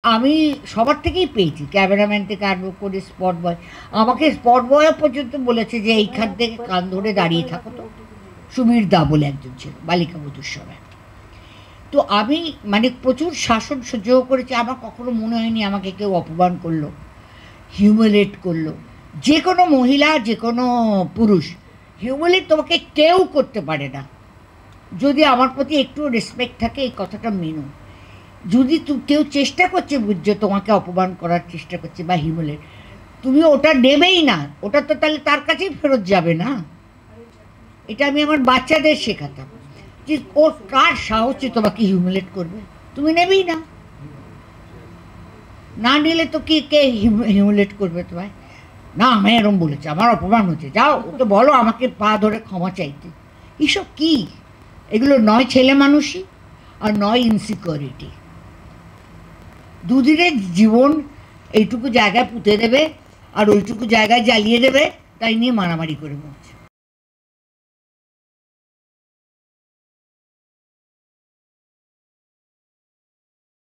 আমি সবার থেকেই পেয়েছি। ক্যামেরাম্যান থেকে আরম্ভ করে স্পট বয়। আমাকে স্পট বয়ও পর্যন্ত বলেছে যে, "এইখান থেকে কান ধরে দাঁড়িয়ে থাকো তো।" সুবীর দা বলে একজন ছিল, বালিকা বধূর সময়। তো আমি মানে প্রচুর শাসন সহ্য করেছি। আমার কখনো মনে হয়নি আমাকে কেউ অপমান করলো, হিউমিলিয়েট করলো। যেকোনো মহিলা, যেকোনো পুরুষ হিউমিলিয়েট তোমাকে কেউ করতে পারে না। যদি আমার প্রতি একটু রেসপেক্ট থাকে এই কথাটা মেনো। যদি কেউ চেষ্টা করছে বুঝছো তোমাকে অপমান করার চেষ্টা করছে বা হিউমিলিয়েট, তুমি ওটা নেবেই না। ওটা তো তাহলে তার কাছেই ফেরত যাবে না। এটা আমি আমার বাচ্চাদের শেখাতাম যে ওর কার সাহসে তোমাকে হিউমিলেট করবে, তুমি নেবেই না। না নিলে তো কে হিউমিলেট করবে তোমায়? না আমি এরম বলেছে, আমার অপমান হচ্ছে, যাও ওকে বলো আমাকে পা ধরে ক্ষমা চাইতে। এইসব কি? এগুলো নয় ছেলে মানুষই, আর নয় ইনসিকিউরিটি। দুদিনের জীবন এইটুকু জায়গায় পুঁতে দেবে আর ওইটুকু জায়গায় জ্বালিয়ে দেবে, তাই নিয়ে মারামারি করে মরছে।